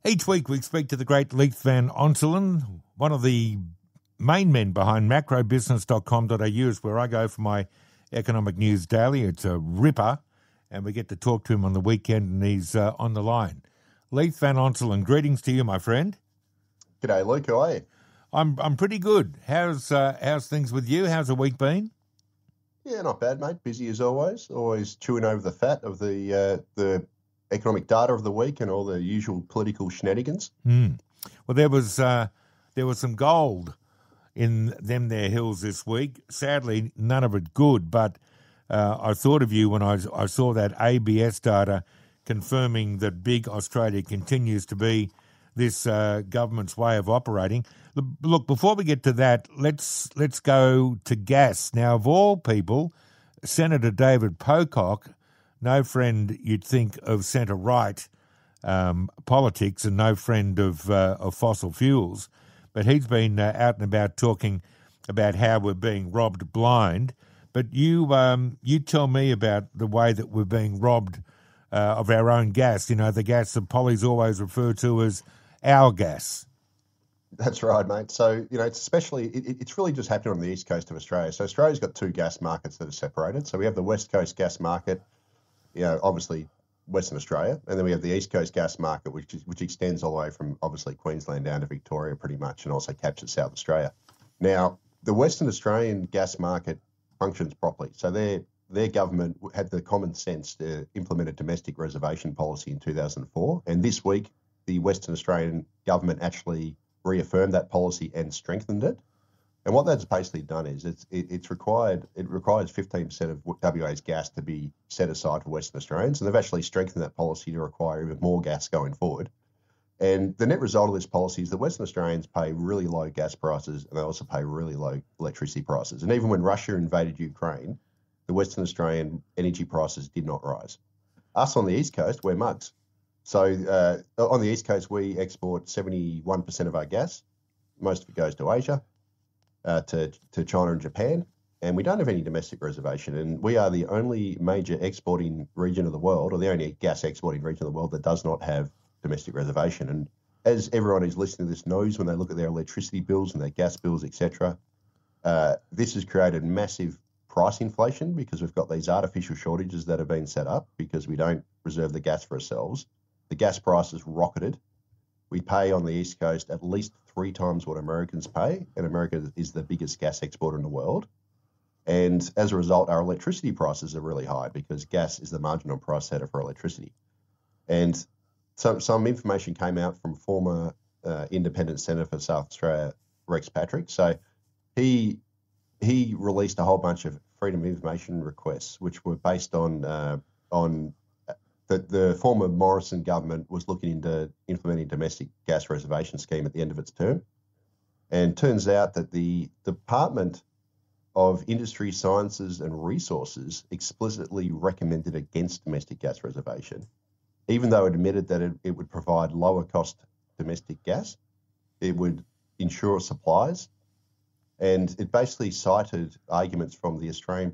Each week we speak to the great Leith Van Onselen, one of the main men behind macrobusiness.com.au is where I go for my economic news daily. It's a ripper, and we get to talk to him on the weekend, and he's on the line. Leith Van Onselen, greetings to you, my friend. G'day, Luke. How are you? I'm pretty good. How's things with you? How's the week been? Yeah, not bad, mate. Busy as always. Always chewing over the fat of the economic data of the week and all the usual political shenanigans. Well, there was some gold in them there hills this week. Sadly, none of it good, but I thought of you when I saw that ABS data confirming that big Australia continues to be this government's way of operating. Look, before we get to that, let's go to gas. Now, of all people, Senator David Pocock, no friend you'd think of centre-right politics and no friend of fossil fuels, but he's been out and about talking about how we're being robbed blind. But you tell me about the way that we're being robbed of our own gas. You know, the gas that Polly's always referred to as our gas. That's right, mate. So, you know, it's really just happening on the east coast of Australia. So Australia's got two gas markets that are separated. So we have the west coast gas market, you know, obviously Western Australia, and then we have the east coast gas market, which extends all the way from obviously Queensland down to Victoria pretty much, and also captures South Australia. Now, the Western Australian gas market functions properly. So their government had the common sense to implement a domestic reservation policy in 2004, and this week the Western Australian government actually reaffirmed that policy and strengthened it. And what that's basically done is it requires 15% of WA's gas to be set aside for Western Australians, and they've actually strengthened that policy to require even more gas going forward. And the net result of this policy is that Western Australians pay really low gas prices, and they also pay really low electricity prices. And even when Russia invaded Ukraine, the Western Australian energy prices did not rise. Us on the East Coast, we're mugs. So on the East Coast, we export 71% of our gas. Most of it goes to Asia, to China and Japan, and we don't have any domestic reservation. And we are the only major exporting region of the world, or the only gas exporting region of the world that does not have domestic reservation. And as everyone who's listening to this knows, when they look at their electricity bills and their gas bills, etc., this has created massive price inflation because we've got these artificial shortages that have been set up because we don't reserve the gas for ourselves. The gas prices rocketed. We pay on the East Coast at least 3 times what Americans pay, and America is the biggest gas exporter in the world. And as a result, our electricity prices are really high because gas is the marginal price setter for electricity. And some information came out from former Independent Senator for South Australia, Rex Patrick. So he released a whole bunch of freedom of information requests, which were based on the former Morrison government was looking into implementing a domestic gas reservation scheme at the end of its term. And turns out that the Department of Industry, Sciences and Resources explicitly recommended against domestic gas reservation, even though it admitted that it would provide lower cost domestic gas, it would ensure supplies, and it basically cited arguments from the Australian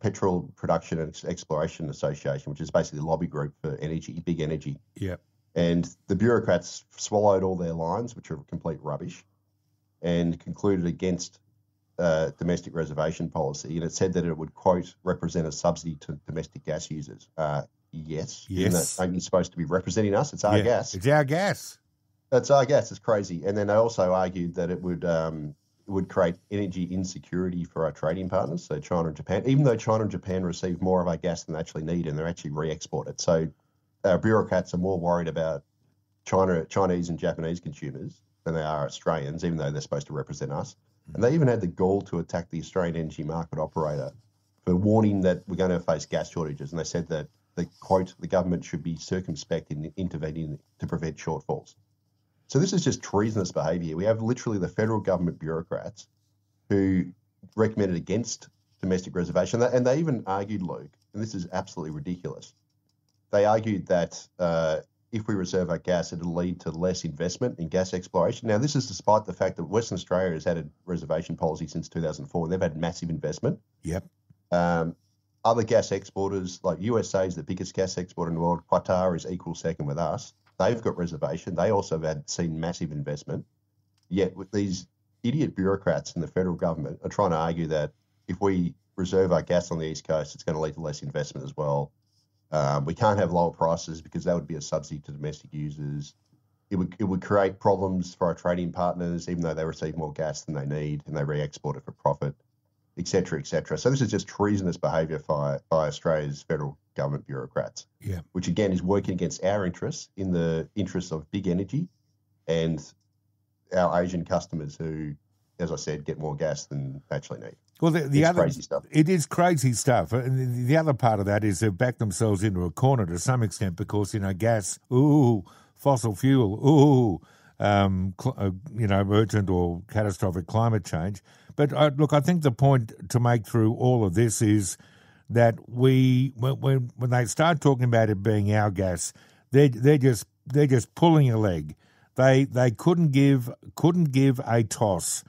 Petrol Production and Exploration Association, which is basically a lobby group for energy, big energy. Yeah. And the bureaucrats swallowed all their lines, which are complete rubbish, and concluded against domestic reservation policy. And it said that it would, quote, represent a subsidy to domestic gas users. Yes. Aren't you supposed to be representing us? It's our gas. It's our gas. That's our gas. It's crazy. And then they also argued that it would create energy insecurity for our trading partners, so China and Japan, even though China and Japan receive more of our gas than they actually need, and they're actually re-export it. So our bureaucrats are more worried about Chinese and Japanese consumers than they are Australians, even though they're supposed to represent us. And they even had the gall to attack the Australian energy market operator for warning that we're going to face gas shortages. And they said that, quote, the government should be circumspect in intervening to prevent shortfalls. So this is just treasonous behaviour. We have literally the federal government bureaucrats who recommended against domestic reservation. And they even argued, Luke, and this is absolutely ridiculous, they argued that if we reserve our gas, it'll lead to less investment in gas exploration. Now, this is despite the fact that Western Australia has had a reservation policy since 2004, and they've had massive investment. Yep. Other gas exporters, like USA is the biggest gas exporter in the world. Qatar is equal second with us. They've got reservation. They also have seen massive investment. Yet with these idiot bureaucrats in the federal government are trying to argue that if we reserve our gas on the East Coast, it's going to lead to less investment as well. We can't have lower prices because that would be a subsidy to domestic users. It would create problems for our trading partners, even though they receive more gas than they need and they re-export it for profit, et cetera, et cetera. So this is just treasonous behaviour by Australia's federal government bureaucrats, which again is working against our interests, in the interests of big energy and our Asian customers who, as I said, get more gas than they actually need. Well, the other crazy stuff. It is crazy stuff. And the other part of that is they've backed themselves into a corner to some extent because, gas, fossil fuel, urgent or catastrophic climate change. But look, I think the point to make through all of this is that when they start talking about it being our gas, they're just pulling a leg. They couldn't give a toss,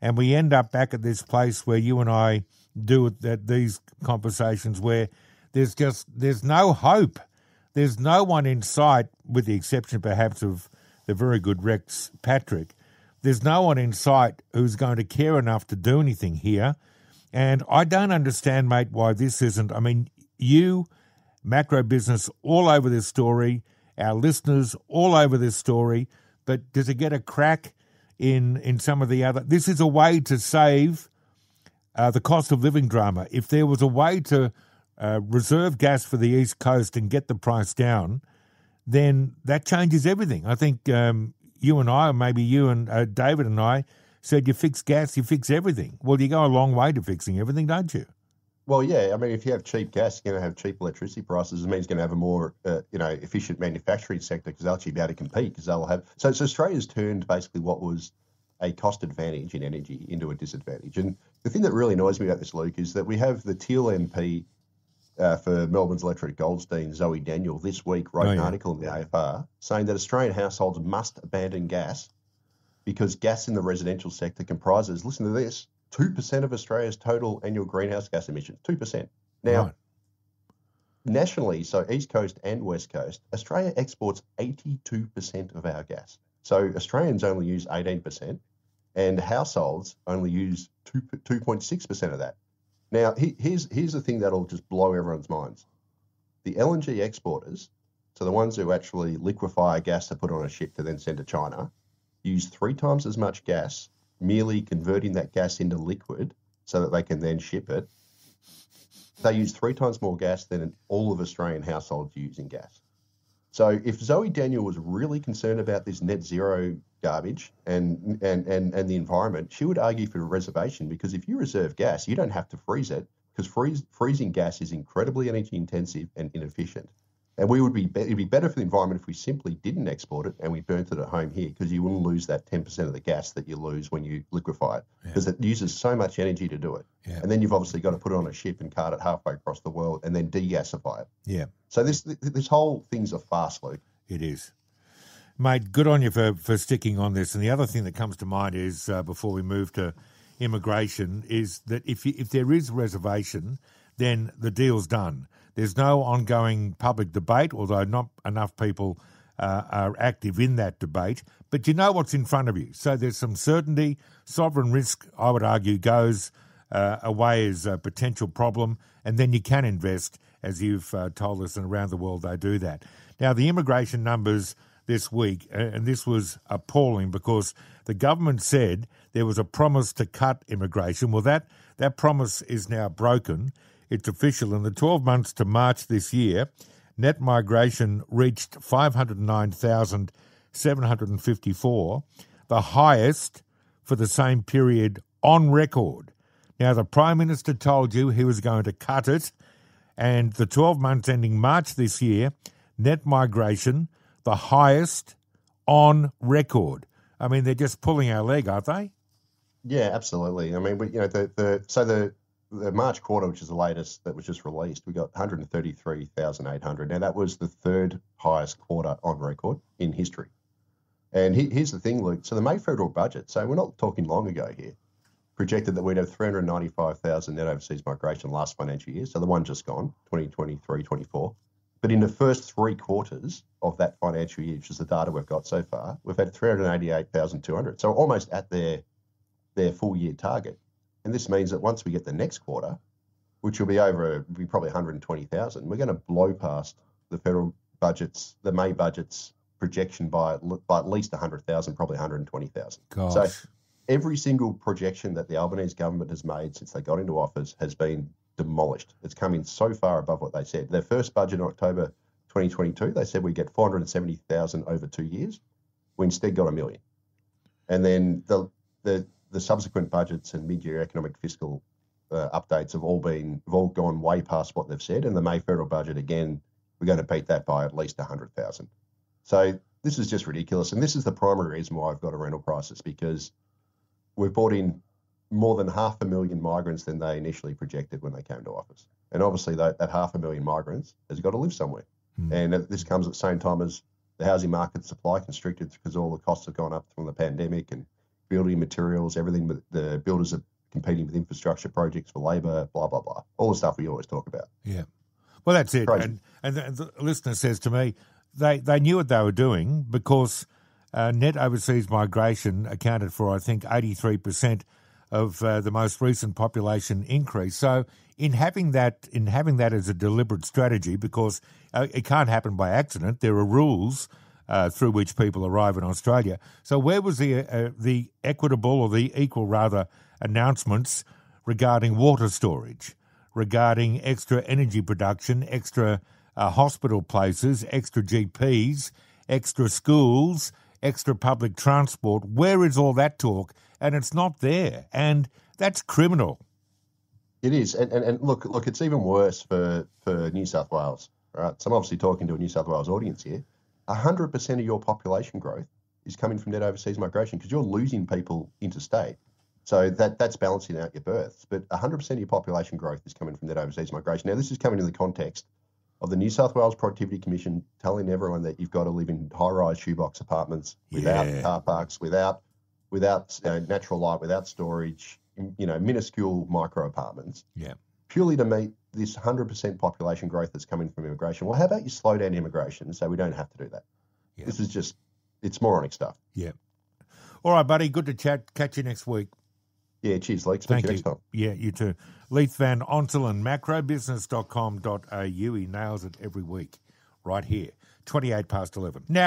and we end up back at this place where you and I do these conversations where there's no hope. There's no one in sight, with the exception perhaps of the very good Rex Patrick. There's no one in sight who's going to care enough to do anything here. And I don't understand, mate, why this isn't. I mean, you, macro business, all over this story, our listeners all over this story, but does it get a crack in some of the other? This is a way to save the cost of living drama. If there was a way to reserve gas for the East Coast and get the price down, then that changes everything. I think you and I, or maybe you and David and I, said you fix gas, you fix everything. Well, you go a long way to fixing everything, don't you? Well, yeah. I mean, if you have cheap gas, you're going to have cheap electricity prices. It means you're going to have a more, efficient manufacturing sector because they'll actually be able to compete because they'll have. So Australia's turned basically what was a cost advantage in energy into a disadvantage. And the thing that really annoys me about this, Luke, is that we have the Teal MP for Melbourne's Electric Goldstein, Zoe Daniel, this week wrote an article in the AFR saying that Australian households must abandon gas because gas in the residential sector comprises, listen to this, 2% of Australia's total annual greenhouse gas emissions, 2%. Now, nationally, so East Coast and West Coast, Australia exports 82% of our gas. So Australians only use 18% and households only use 2.6% of that. Now, here's the thing that'll just blow everyone's minds. The LNG exporters, so the ones who actually liquefy gas to put on a ship to then send to China, use 3 times as much gas, merely converting that gas into liquid so that they can then ship it. They use 3 times more gas than all of Australian households use in gas. So if Zoe Daniel was really concerned about this net zero garbage and the environment, she would argue for a reservation, because if you reserve gas, you don't have to freeze it, because freezing gas is incredibly energy intensive and inefficient. And it'd be better for the environment if we simply didn't export it and we burnt it at home here, because you wouldn't lose that 10% of the gas that you lose when you liquefy it, because it uses so much energy to do it. Yeah. And then you've obviously got to put it on a ship and cart it halfway across the world and then degasify it. Yeah. So this whole thing's a farce, Luke. It is. Mate, good on you for sticking on this. And the other thing that comes to mind is, before we move to immigration, is that if there is reservation, then the deal's done. There's no ongoing public debate, although not enough people are active in that debate. But you know what's in front of you. So there's some certainty. Sovereign risk, I would argue, goes away as a potential problem. And then you can invest, as you've told us, and around the world they do that. Now, the immigration numbers this week, and this was appalling, because the government said there was a promise to cut immigration. Well, that promise is now broken. It's official. In the 12 months to March this year, net migration reached 509,754, the highest for the same period on record. Now, the Prime Minister told you he was going to cut it, and the 12 months ending March this year, net migration, the highest on record. I mean, they're just pulling our leg, aren't they? Yeah, absolutely. I mean, the March quarter, which is the latest that was just released, we got 133,800. Now, that was the third highest quarter on record in history. And here's the thing, Luke. So the May federal budget, so we're not talking long ago here, projected that we'd have 395,000 net overseas migration last financial year. So the one just gone, 2023-24. But in the first 3 quarters of that financial year, which is the data we've got so far, we've had 388,200. So almost at their full year target. And this means that once we get the next quarter, which will be probably 120,000, we're going to blow past the federal budget's, the May budget's projection by at least 100,000, probably 120,000. So every single projection that the Albanese government has made since they got into office has been demolished. It's come in so far above what they said. Their first budget in October 2022, they said we get 470,000 over 2 years. We instead got 1 million. And then the subsequent budgets and mid-year economic fiscal updates have all gone way past what they've said. And the May federal budget, again, we're going to beat that by at least 100,000. So this is just ridiculous. And this is the primary reason why I've got a rental crisis, because we've brought in more than 500,000 migrants than they initially projected when they came to office. And obviously that 500,000 migrants has got to live somewhere. And this comes at the same time as the housing market supply constricted because all the costs have gone up from the pandemic and building materials, everything. The builders are competing with infrastructure projects for labour, blah, blah, blah. All the stuff we always talk about. Yeah. Well, that's it. And the listener says to me, they knew what they were doing because net overseas migration accounted for, I think, 83% of the most recent population increase. So in having that as a deliberate strategy, because it can't happen by accident, there are rules through which people arrive in Australia. So where was the equitable or the equal, rather, announcements regarding water storage, regarding extra energy production, extra hospital places, extra GPs, extra schools, extra public transport? Where is all that talk? And it's not there. And that's criminal. It is. And look, it's even worse for New South Wales. Right? So I'm obviously talking to a New South Wales audience here. 100% of your population growth is coming from net overseas migration because you're losing people interstate. So that's balancing out your births. But 100% of your population growth is coming from net overseas migration. Now, this is coming in the context of the New South Wales Productivity Commission telling everyone that you've got to live in high-rise shoebox apartments without car parks, without natural light, without storage, minuscule micro apartments. Yeah. Purely to meet this 100% population growth that's coming from immigration. Well, how about you slow down immigration so we don't have to do that? Yeah. This is just, it's moronic stuff. Yeah. All right, buddy. Good to chat. Catch you next week. Yeah, cheers, Leek. Speak to you next time. Yeah, you too. Leith Van Onselen, macrobusiness.com.au. He nails it every week right here, 11:28. Now,